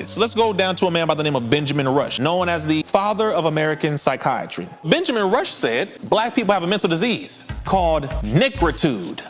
methods. Let's go down to a man by the name of Benjamin Rush, known as the father of American psychiatry. Benjamin Rush said black people have a mental disease called negritude.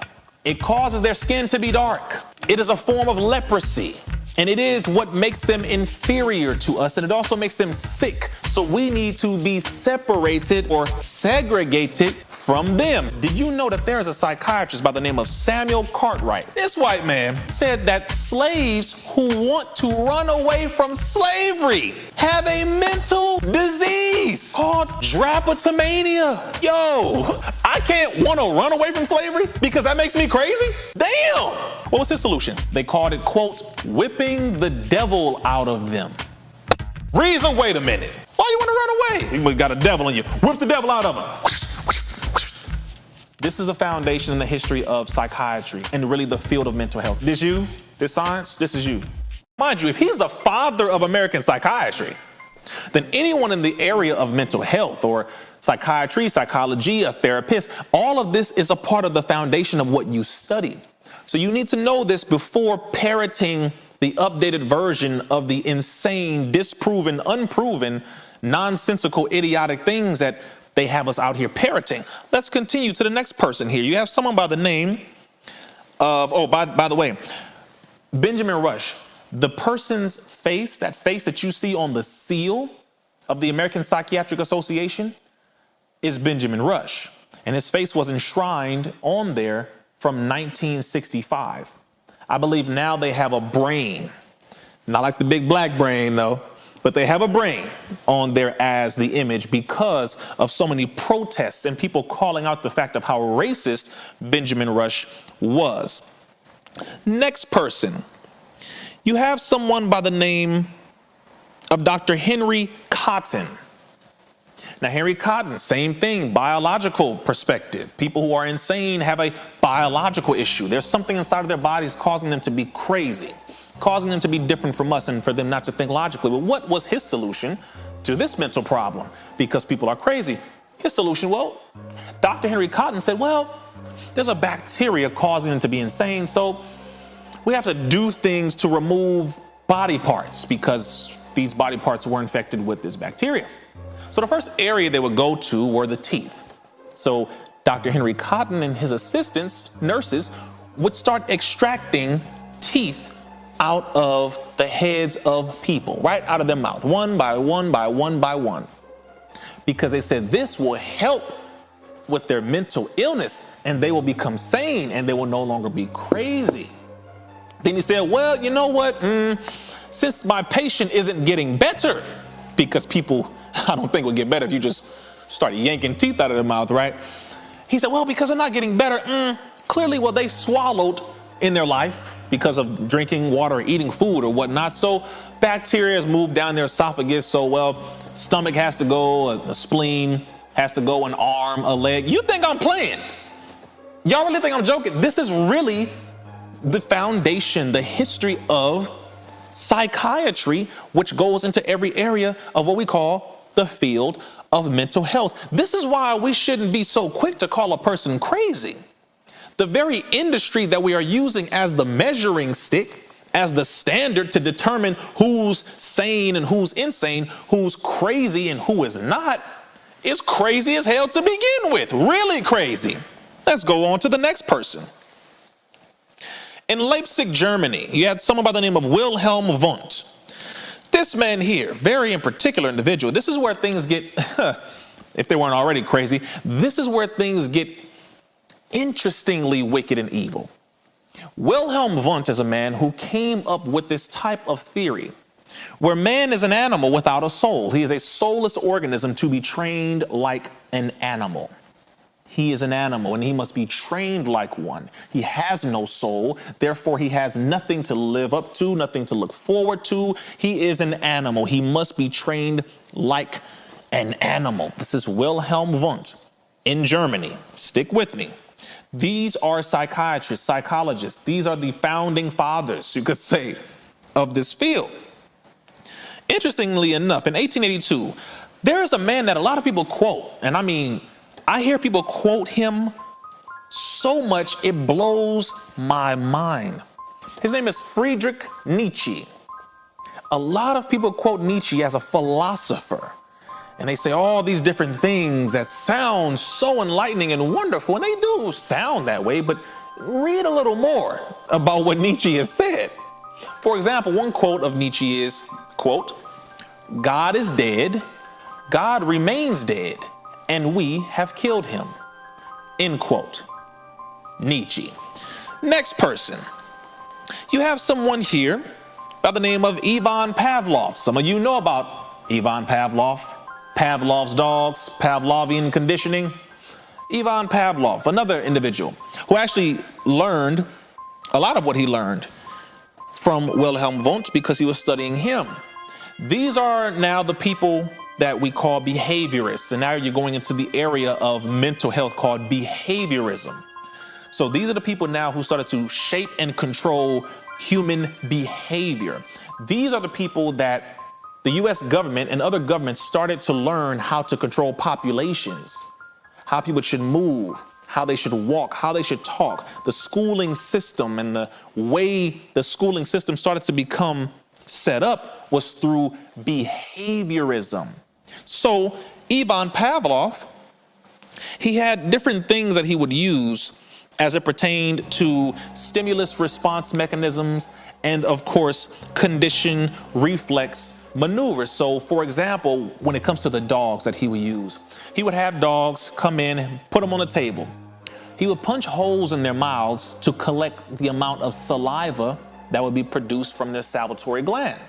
It causes their skin to be dark. It is a form of leprosy. And it is what makes them inferior to us, and it also makes them sick. So we need to be separated or segregated from them. Did you know that there is a psychiatrist by the name of Samuel Cartwright? This white man said that slaves who want to run away from slavery have a mental disease called drapetomania. Yo, I can't want to run away from slavery because that makes me crazy? Damn! What was his solution? They called it, quote, whipping the devil out of them. Reason, wait a minute. Why you want to run away? You got a devil in you. Whip the devil out of him. This is the foundation in the history of psychiatry and really the field of mental health. This you? This science? This is you. Mind you, if he's the father of American psychiatry, then anyone in the area of mental health or psychiatry, psychology, a therapist, all of this is a part of the foundation of what you study. So you need to know this before parroting the updated version of the insane, disproven, unproven, nonsensical, idiotic things that they have us out here parroting. Let's continue to the next person here. You have someone by the name of, by the way, Benjamin Rush. The person's face, that face that you see on the seal of the American Psychiatric Association, is Benjamin Rush. And his face was enshrined on there from 1965. I believe now they have a brain, not like the big black brain though, but they have a brain on there as the image because of so many protests and people calling out the fact of how racist Benjamin Rush was. Next person, you have someone by the name of Dr. Henry Cotton. Now, Henry Cotton, same thing, biological perspective. People who are insane have a biological issue. There's something inside of their bodies causing them to be crazy, causing them to be different from us and for them not to think logically. But what was his solution to this mental problem? Because people are crazy. His solution, well, Dr. Henry Cotton said, well, there's a bacteria causing them to be insane, so we have to do things to remove body parts because these body parts were infected with this bacteria. So the first area they would go to were the teeth. So Dr. Henry Cotton and his assistants, nurses, would start extracting teeth out of the heads of people, right out of their mouth, one by one by one by one. Because they said this will help with their mental illness and they will become sane and they will no longer be crazy. Then he said, well, you know what? Since my patient isn't getting better, because people, I don't think would get better if you just start yanking teeth out of their mouth, right? He said, well, because they're not getting better, clearly what they've swallowed in their life because of drinking water or eating food or whatnot. So bacteria has moved down their esophagus. So, well, stomach has to go, a spleen has to go, an arm, a leg. You think I'm playing? Y'all really think I'm joking? This is really the foundation, the history of psychiatry, which goes into every area of what we call the field of mental health. This is why we shouldn't be so quick to call a person crazy. The very industry that we are using as the measuring stick, as the standard to determine who's sane and who's insane, who's crazy and who is not, is crazy as hell to begin with. Really crazy. Let's go on to the next person. In Leipzig, Germany, you had someone by the name of Wilhelm Wundt. This man here, very in particular individual, this is where things get, if they weren't already crazy, this is where things get interestingly wicked and evil. Wilhelm Wundt is a man who came up with this type of theory where man is an animal without a soul. He is a soulless organism to be trained like an animal. He is an animal and he must be trained like one. He has no soul, therefore he has nothing to live up to, nothing to look forward to. He is an animal. He must be trained like an animal. This is Wilhelm Wundt in Germany. Stick with me. These are psychiatrists, psychologists. These are the founding fathers, you could say, of this field. Interestingly enough, in 1882, there is a man that a lot of people quote, and I mean, I hear people quote him so much it blows my mind. His name is Friedrich Nietzsche. A lot of people quote Nietzsche as a philosopher, and they say all these different things that sound so enlightening and wonderful, and they do sound that way, but read a little more about what Nietzsche has said. For example, one quote of Nietzsche is, quote, "God is dead, God remains dead, and we have killed him," end quote. Nietzsche. Next person. You have someone here by the name of Ivan Pavlov. Some of you know about Ivan Pavlov, Pavlov's dogs, Pavlovian conditioning. Ivan Pavlov, another individual who actually learned a lot of what he learned from Wilhelm Wundt because he was studying him. These are now the people that we call behaviorists, and now you're going into the area of mental health called behaviorism. So these are the people now who started to shape and control human behavior. These are the people that the US government and other governments started to learn how to control populations, how people should move, how they should walk, how they should talk. The schooling system and the way the schooling system started to become set up was through behaviorism. So Ivan Pavlov, he had different things that he would use as it pertained to stimulus response mechanisms and, of course, condition reflex maneuvers. So, for example, when it comes to the dogs that he would use, he would have dogs come in and put them on the table. He would punch holes in their mouths to collect the amount of saliva that would be produced from their salivary gland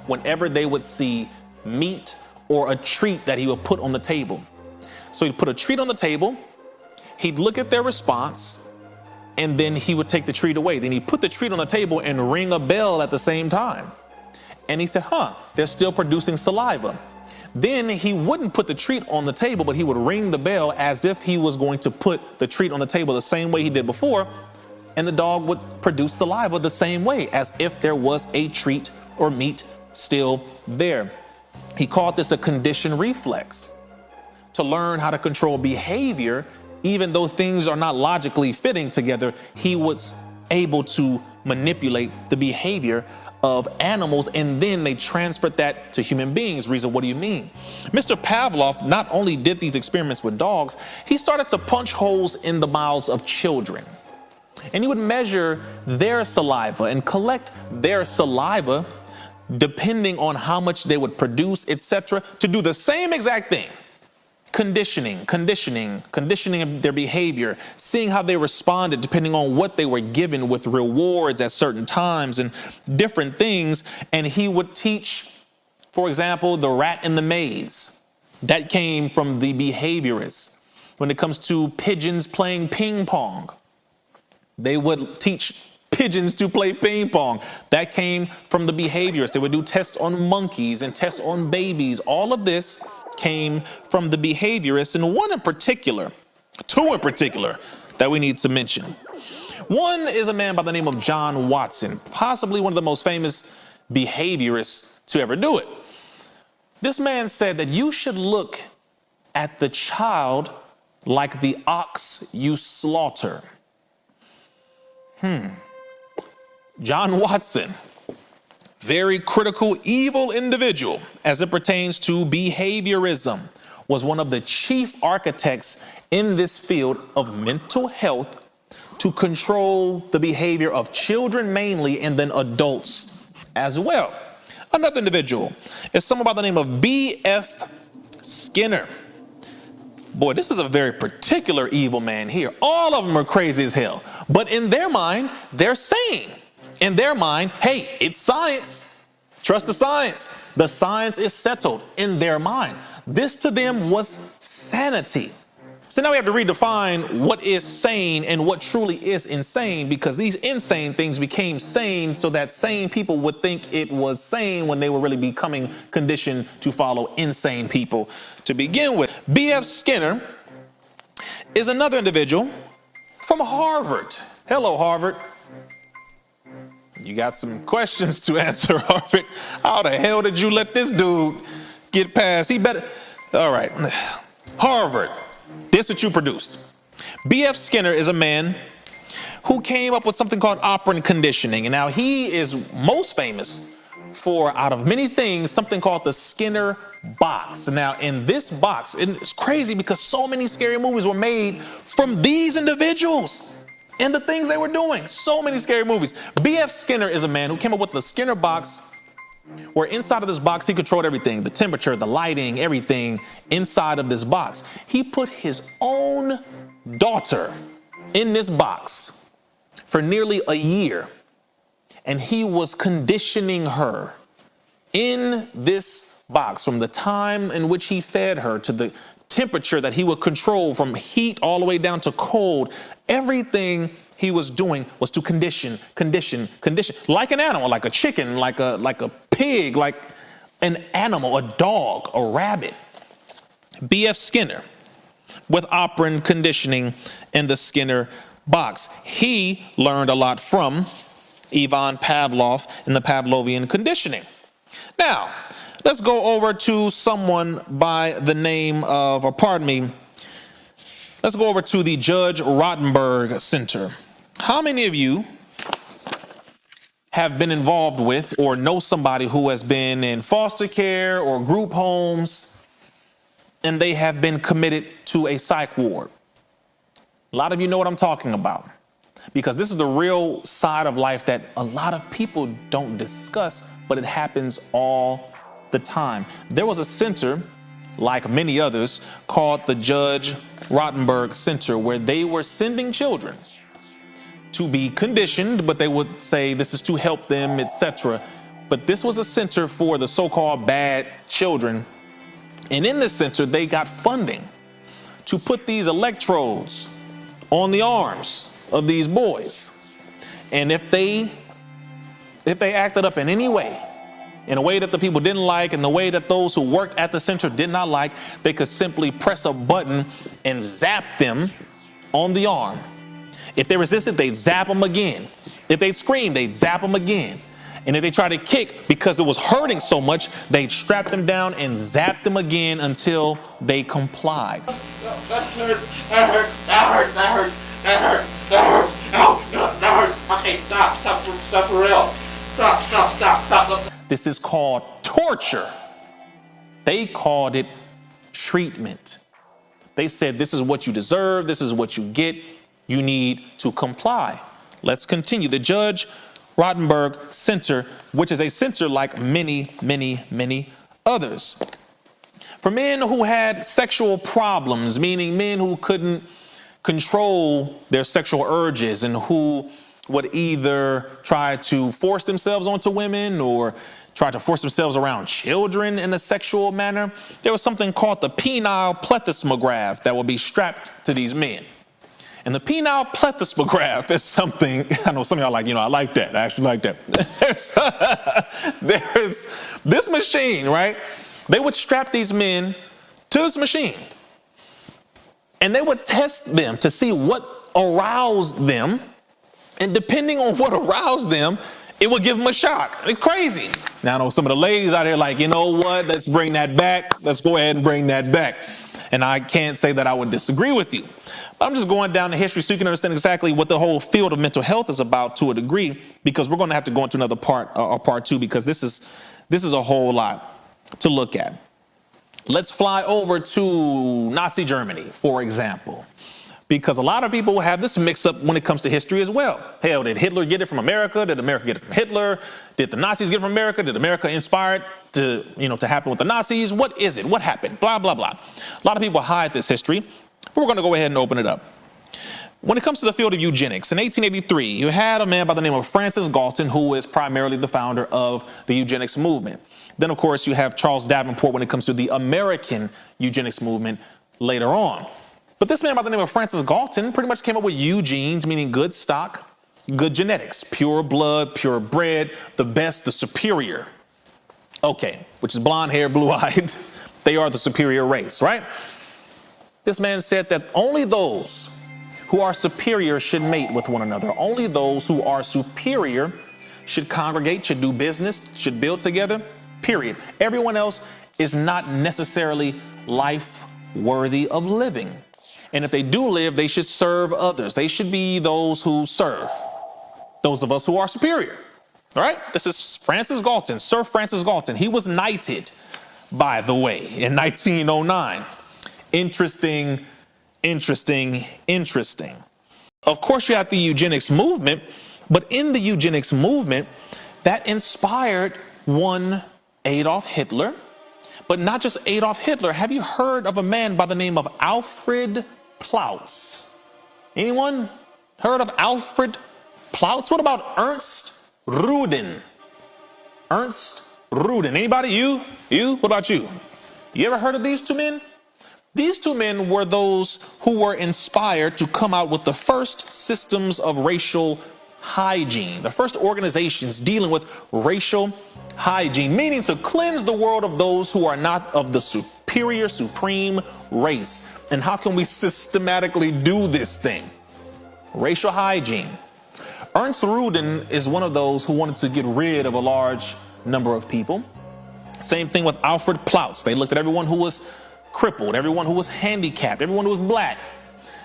whenever they would see meat or a treat that he would put on the table. So he'd put a treat on the table, he'd look at their response, and then he would take the treat away. Then he'd put the treat on the table and ring a bell at the same time. And he said, they're still producing saliva. Then he wouldn't put the treat on the table, but he would ring the bell as if he was going to put the treat on the table the same way he did before, and the dog would produce saliva the same way, as if there was a treat or meat still there. He called this a condition reflex, to learn how to control behavior. Even though things are not logically fitting together, he was able to manipulate the behavior of animals, and then they transferred that to human beings. Reason, what do you mean? Mr. Pavlov not only did these experiments with dogs, he started to punch holes in the mouths of children. And he would measure their saliva and collect their saliva depending on how much they would produce, etc., to do the same exact thing. Conditioning of their behavior, seeing how they responded depending on what they were given with rewards at certain times and different things. And he would teach, for example, the rat in the maze. That came from the behaviorists. When it comes to pigeons playing ping pong, they would teach pigeons to play ping pong. That came from the behaviorists. They would do tests on monkeys and tests on babies. All of this came from the behaviorists, and two in particular that we need to mention. One is a man by the name of John Watson, possibly one of the most famous behaviorists to ever do it. This man said that you should look at the child like the ox you slaughter. John Watson, very critical, evil individual as it pertains to behaviorism, was one of the chief architects in this field of mental health to control the behavior of children mainly, and then adults as well. Another individual is someone by the name of B.F. Skinner. Boy, this is a very particular evil man here. All of them are crazy as hell, but in their mind, they're sane. In their mind, hey, it's science. Trust the science. The science is settled in their mind. This to them was sanity. So now we have to redefine what is sane and what truly is insane, because these insane things became sane so that sane people would think it was sane when they were really becoming conditioned to follow insane people to begin with. B.F. Skinner is another individual from Harvard. Hello, Harvard. You got some questions to answer, Harvard. How the hell did you let this dude get past? He better. All right. Harvard, this is what you produced. B.F. Skinner is a man who came up with something called operant conditioning. And now he is most famous for, out of many things, something called the Skinner box. Now, in this box, it's crazy because so many scary movies were made from these individuals and the things they were doing. So many scary movies. B.F. Skinner is a man who came up with the Skinner box, where inside of this box, he controlled everything, the temperature, the lighting, everything inside of this box. He put his own daughter in this box for nearly a year, and he was conditioning her in this box from the time in which he fed her to the temperature that he would control from heat all the way down to cold. Everything he was doing was to condition, like an animal, like a chicken, like a pig, like an animal, a dog, a rabbit. B.F. Skinner with operant conditioning in the Skinner box. He learned a lot from Ivan Pavlov in the Pavlovian conditioning. Now, let's go over to someone by the name of, let's go over to the Judge Rottenberg Center. How many of you have been involved with or know somebody who has been in foster care or group homes and they have been committed to a psych ward? A lot of you know what I'm talking about, because this is the real side of life that a lot of people don't discuss, but it happens all the time. There was a center, like many others, called the Judge Rottenberg Center, where they were sending children to be conditioned, but they would say this is to help them, etc. But this was a center for the so-called bad children. And in this center, they got funding to put these electrodes on the arms of these boys. And if they acted up in any way, in a way that the people didn't like, in the way that those who worked at the center did not like, they could simply press a button and zap them on the arm. If they resisted, they'd zap them again. If they'd scream, they'd zap them again. And if they tried to kick because it was hurting so much, they'd strap them down and zap them again until they complied. That hurts, that hurts, that hurts, that hurts, that hurts, that hurts, ow, that hurts. Okay, stop for real. Stop. This is called torture. They called it treatment. They said, this is what you deserve, this is what you get, you need to comply. Let's continue. The Judge Rottenberg Center, which is a center like many others, for men who had sexual problems, meaning men who couldn't control their sexual urges and who would either try to force themselves onto women or try to force themselves around children in a sexual manner. There was something called the penile plethysmograph that would be strapped to these men. And the penile plethysmograph is something, I know some of y'all like, I like that. I actually like that. There's this machine, right? They would strap these men to this machine, and they would test them to see what aroused them. And depending on what aroused them, it would give them a shock. It's crazy. Now, I know some of the ladies out there like, you know what? Let's bring that back. Let's go ahead and bring that back. And I can't say that I would disagree with you. I'm just going down the history so you can understand exactly what the whole field of mental health is about to a degree, because we're going to have to go into another part two, because this is a whole lot to look at. Let's fly over to Nazi Germany, for example, because a lot of people have this mix up when it comes to history as well. Hell, did Hitler get it from America? Did America get it from Hitler? Did the Nazis get it from America? Did America inspire it to happen with the Nazis? What is it? What happened? Blah, blah, blah. A lot of people hide this history, but we're going to go ahead and open it up. When it comes to the field of eugenics, in 1883, you had a man by the name of Francis Galton, who is primarily the founder of the eugenics movement. Then, of course, you have Charles Davenport when it comes to the American eugenics movement later on. But this man by the name of Francis Galton pretty much came up with eugenes, meaning good stock, good genetics, pure blood, pure bred, the best, the superior. Okay, which is blonde hair, blue-eyed. They are the superior race, right? This man said that only those who are superior should mate with one another. Only those who are superior should congregate, should do business, should build together, period. Everyone else is not necessarily life worthy of living. And if they do live, they should serve others. They should be those who serve those of us who are superior. All right, this is Francis Galton, Sir Francis Galton. He was knighted, by the way, in 1909. Interesting. Of course, you have the eugenics movement, but in the eugenics movement, that inspired one Adolf Hitler, but not just Adolf Hitler. Have you heard of a man by the name of Alfred Plautz? Anyone heard of Alfred Plautz? What about Ernst Rudin? Ernst Rudin. Anybody? You? What about you? You ever heard of these two men? These two men were those who were inspired to come out with the first systems of racial hygiene, the first organizations dealing with racial hygiene, meaning to cleanse the world of those who are not of the superior, supreme race. And how can we systematically do this thing? Racial hygiene. Ernst Rudin is one of those who wanted to get rid of a large number of people. Same thing with Alfred Plautz. They looked at everyone who was crippled, everyone who was handicapped, everyone who was black,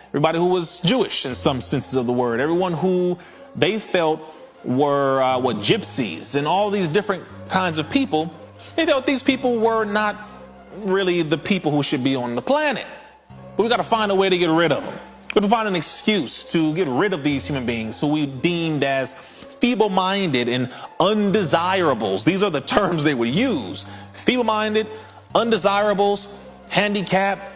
everybody who was Jewish in some senses of the word, everyone who they felt were gypsies and all these different kinds of people. They felt these people were not really the people who should be on the planet. But we got to find a way to get rid of them. We have to find an excuse to get rid of these human beings who we deemed as feeble-minded and undesirables. These are the terms they would use. Feeble-minded, undesirables, handicapped,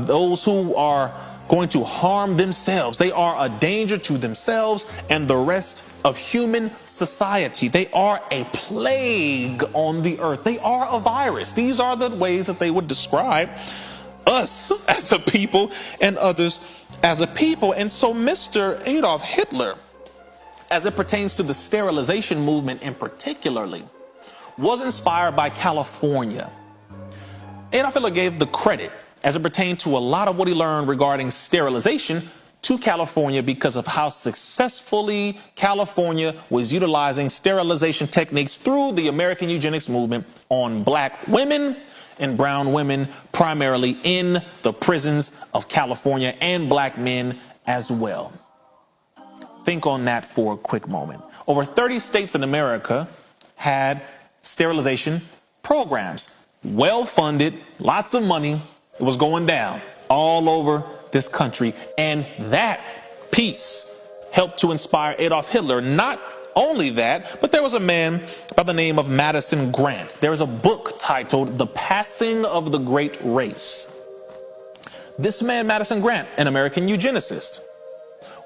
those who are going to harm themselves. They are a danger to themselves and the rest of human society. They are a plague on the earth. They are a virus. These are the ways that they would describe us as a people and others as a people. And so Mr. Adolf Hitler, as it pertains to the sterilization movement in particularly, was inspired by California. Adolf Hitler gave the credit as it pertained to a lot of what he learned regarding sterilization to California because of how successfully California was utilizing sterilization techniques through the American eugenics movement on black women and brown women, primarily in the prisons of California, and black men as well. Think on that for a quick moment. Over 30 states in America had sterilization programs, well funded, lots of money. It was going down all over this country. And that piece helped to inspire Adolf Hitler. Not only that, but there was a man by the name of Madison Grant. There is a book titled The Passing of the Great Race. This man, Madison Grant, an American eugenicist,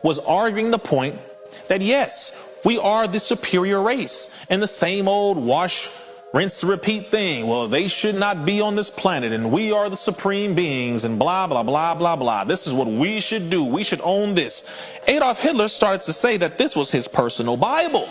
was arguing the point that yes, we are the superior race, and the same old wash, rinse, repeat thing. Well, they should not be on this planet, and we are the supreme beings, and blah, blah, blah, blah, blah. This is what we should do. We should own this. Adolf Hitler started to say that this was his personal Bible,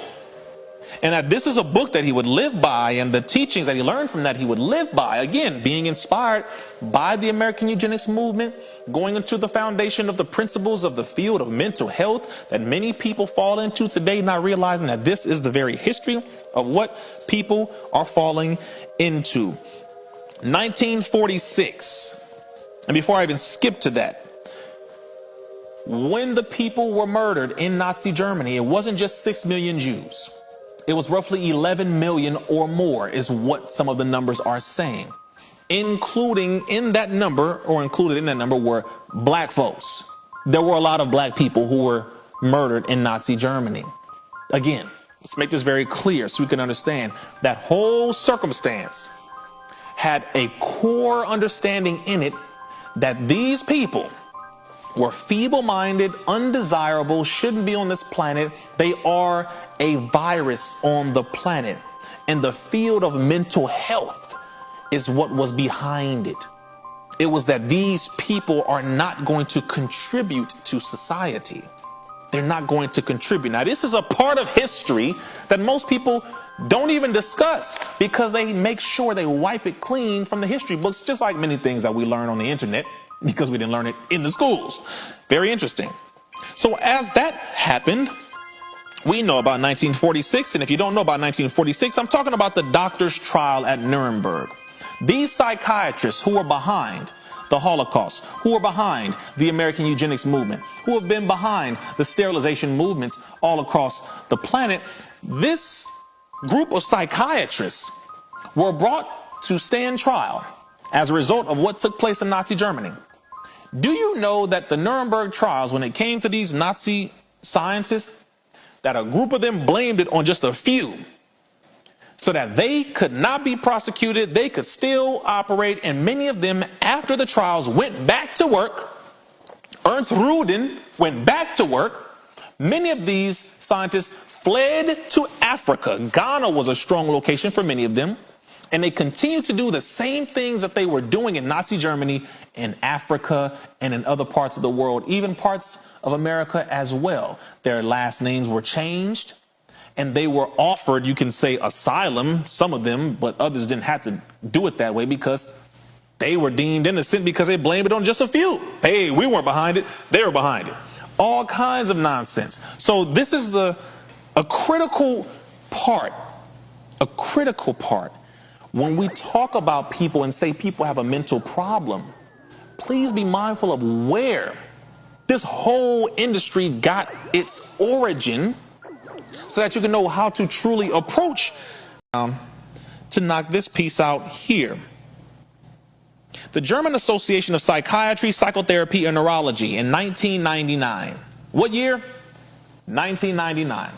and that this is a book that he would live by, and the teachings that he learned from that he would live by. Again, being inspired by the American eugenics movement, going into the foundation of the principles of the field of mental health that many people fall into today, not realizing that this is the very history of what people are falling into. 1946, and before I even skip to that, when the people were murdered in Nazi Germany, it wasn't just 6 million Jews. It was roughly 11 million or more is what some of the numbers are saying. Included in that number were black folks. There were a lot of black people who were murdered in Nazi Germany. Again, let's make this very clear so we can understand that whole circumstance had a core understanding in it that these people were feeble-minded, undesirable, shouldn't be on this planet. They are a virus on the planet. And the field of mental health is what was behind it. It was that these people are not going to contribute to society. They're not going to contribute. Now, this is a part of history that most people don't even discuss because they make sure they wipe it clean from the history books, just like many things that we learn on the internet, because we didn't learn it in the schools. Very interesting. So as that happened, we know about 1946. And if you don't know about 1946, I'm talking about the doctor's trial at Nuremberg. These psychiatrists who were behind the Holocaust, who were behind the American eugenics movement, who have been behind the sterilization movements all across the planet, This group of psychiatrists were brought to stand trial as a result of what took place in Nazi Germany. Do you know that the Nuremberg trials, when it came to these Nazi scientists, that a group of them blamed it on just a few so that they could not be prosecuted, they could still operate, and many of them, after the trials, went back to work. Ernst Rudin went back to work. Many of these scientists fled to Africa. Ghana was a strong location for many of them. And they continued to do the same things that they were doing in Nazi Germany, in Africa, and in other parts of the world, even parts of America as well. Their last names were changed, and they were offered, you can say, asylum, some of them, but others didn't have to do it that way because they were deemed innocent because they blamed it on just a few. Hey, we weren't behind it, they were behind it. All kinds of nonsense. So this is a critical part, when we talk about people and say people have a mental problem. Please be mindful of where this whole industry got its origin so that you can know how to truly approach to knock this piece out here. The German Association of Psychiatry, Psychotherapy, and Neurology in 1999. What year? 1999.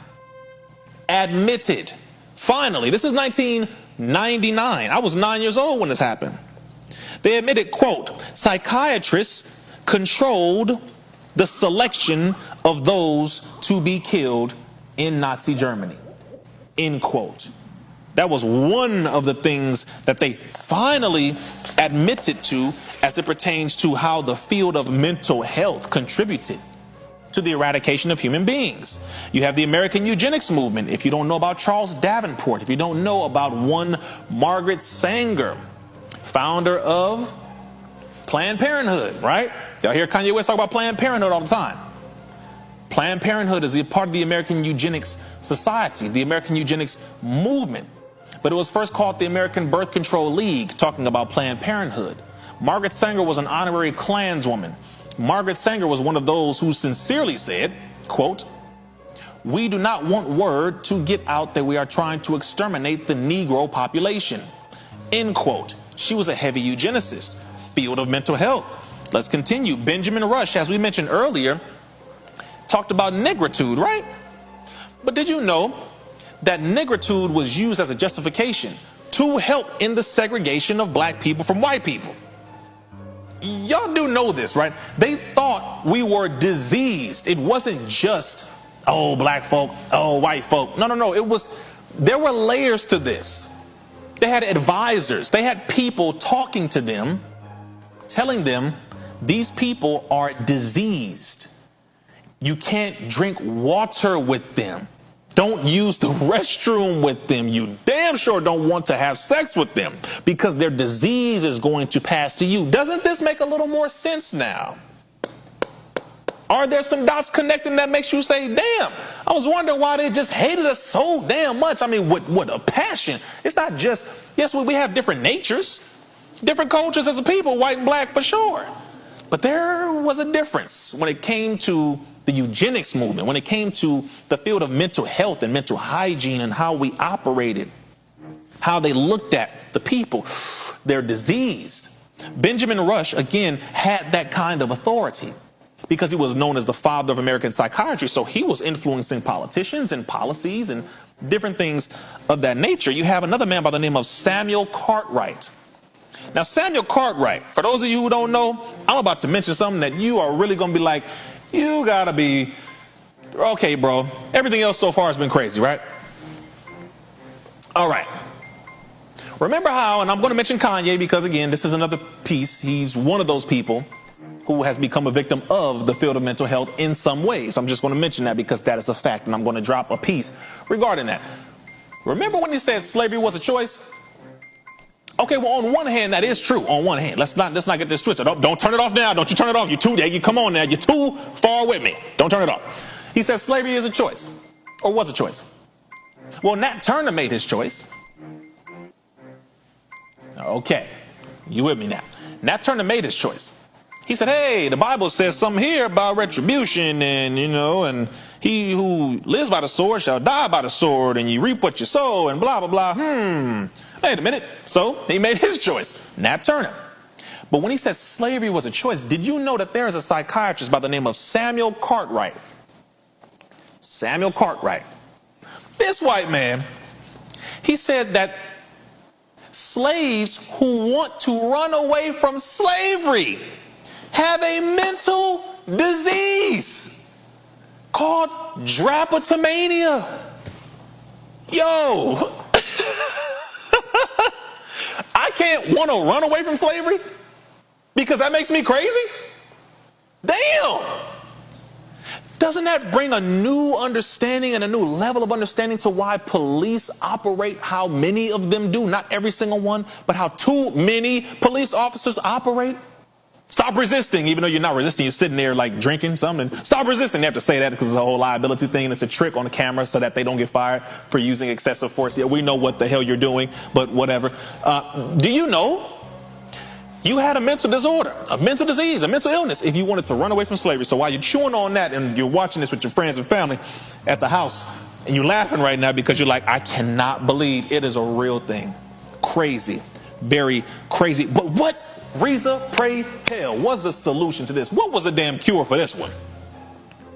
Admitted, finally, this is 1999. I was 9 years old when this happened. They admitted, quote, psychiatrists controlled the selection of those to be killed in Nazi Germany, end quote. That was one of the things that they finally admitted to as it pertains to how the field of mental health contributed to the eradication of human beings. You have the American eugenics movement. If you don't know about Charles Davenport, if you don't know about one Margaret Sanger, founder of Planned Parenthood, right? Y'all hear Kanye West talk about Planned Parenthood all the time. Planned Parenthood is a part of the American Eugenics Society, the American Eugenics movement. But it was first called the American Birth Control League, talking about Planned Parenthood. Margaret Sanger was an honorary Klanswoman. Margaret Sanger was one of those who sincerely said, quote, we do not want word to get out that we are trying to exterminate the Negro population, end quote. She was a heavy eugenicist, field of mental health. Let's continue. Benjamin Rush, as we mentioned earlier, talked about negritude, right? But did you know that negritude was used as a justification to help in the segregation of black people from white people? Y'all do know this, right? They thought we were diseased. It wasn't just, oh, black folk, oh, white folk. No. There were layers to this. They had advisors. They had people talking to them, telling them these people are diseased. You can't drink water with them. Don't use the restroom with them. You damn sure don't want to have sex with them because their disease is going to pass to you. Doesn't this make a little more sense now? Are there some dots connecting that makes you say, damn, I was wondering why they just hated us so damn much. I mean, with a passion. It's not just, yes, we have different natures, different cultures as a people, white and black for sure. But there was a difference when it came to the eugenics movement, when it came to the field of mental health and mental hygiene and how we operated, how they looked at the people. They're diseased. Benjamin Rush, again, had that kind of authority because he was known as the father of American psychiatry. So he was influencing politicians and policies and different things of that nature. You have another man by the name of Samuel Cartwright. Now, Samuel Cartwright, for those of you who don't know, I'm about to mention something that you are really going to be like, you gotta be, okay, bro. Everything else so far has been crazy, right? All right. Remember how, and I'm going to mention Kanye because, again, this is another piece. He's one of those people who has become a victim of the field of mental health in some ways. I'm just going to mention that because that is a fact, and I'm going to drop a piece regarding that. Remember when he said slavery was a choice? Okay, well, on one hand, that is true. On one hand, let's not get this twisted. Don't turn it off now. Don't you turn it off. Come on now. You're too far with me. Don't turn it off. He said slavery is a choice, or was a choice. Well, Nat Turner made his choice. Okay, you with me now? Nat Turner made his choice. He said, hey, the Bible says something here about retribution and, and he who lives by the sword shall die by the sword and you reap what you sow and blah, blah, blah. Wait a minute. So he made his choice, Nat Turner. But when he said slavery was a choice, did you know that there is a psychiatrist by the name of Samuel Cartwright? Samuel Cartwright. This white man, he said that slaves who want to run away from slavery have a mental disease called drapetomania. Yo, I can't want to run away from slavery because that makes me crazy? Damn. Doesn't that bring a new understanding and a new level of understanding to why police operate how many of them do? Not every single one, but how too many police officers operate? Stop resisting, even though you're not resisting, you're sitting there like drinking something. Stop resisting. They have to say that because it's a whole liability thing. It's a trick on the camera so that they don't get fired for using excessive force. Yeah, we know what the hell you're doing, but whatever. Do you know you had a mental disorder, a mental disease, a mental illness if you wanted to run away from slavery? So while you're chewing on that and you're watching this with your friends and family at the house and you're laughing right now because you're like, I cannot believe it is a real thing. Crazy, very crazy. But what, Reza, pray tell, was the solution to this? What was the damn cure for this one?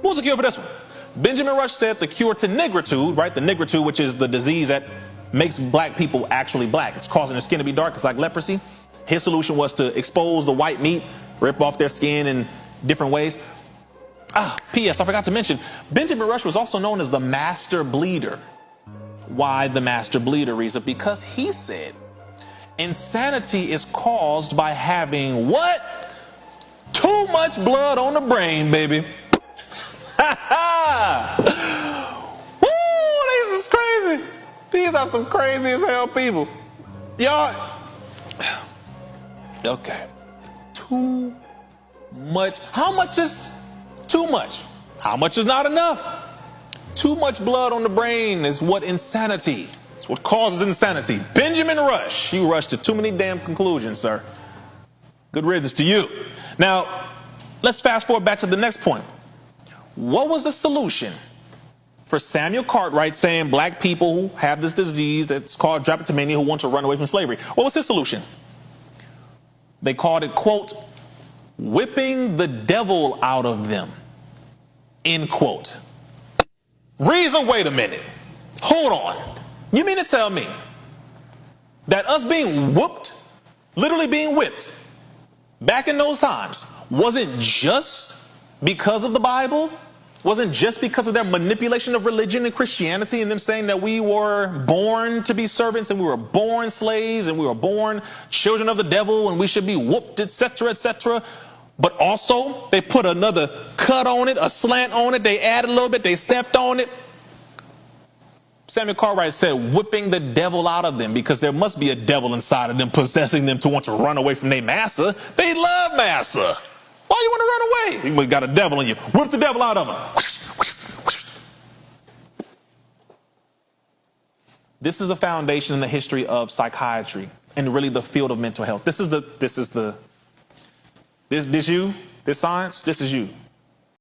What was the cure for this one? Benjamin Rush said the cure to nigritude, right? The nigritude, which is the disease that makes black people actually black. It's causing their skin to be dark. It's like leprosy. His solution was to expose the white meat, rip off their skin in different ways. P.S. I forgot to mention, Benjamin Rush was also known as the master bleeder. Why the master bleeder, Reza? Because he said insanity is caused by having what? Too much blood on the brain, baby. Woo, this is crazy. These are some crazy as hell people. Y'all. Okay. Too much. How much is too much? How much is not enough? Too much blood on the brain is what insanity. It's what causes insanity. Benjamin Rush. You rushed to too many damn conclusions, sir. Good riddance to you. Now, let's fast forward back to the next point. What was the solution for Samuel Cartwright saying black people who have this disease that's called drapetomania who want to run away from slavery? What was his solution? They called it, quote, whipping the devil out of them, end quote. Reason, wait a minute. Hold on. You mean to tell me that us being whooped, literally being whipped, back in those times, wasn't just because of the Bible? Wasn't just because of their manipulation of religion and Christianity and them saying that we were born to be servants and we were born slaves and we were born children of the devil and we should be whooped, etc., etc. But also they put another cut on it, a slant on it. They added a little bit. They stepped on it. Samuel Cartwright said whipping the devil out of them because there must be a devil inside of them possessing them to want to run away from their massa. They love massa. Why you want to run away? You got a devil in you. Whip the devil out of him. This is a foundation in the history of psychiatry and really the field of mental health. This is you? This science? This is you.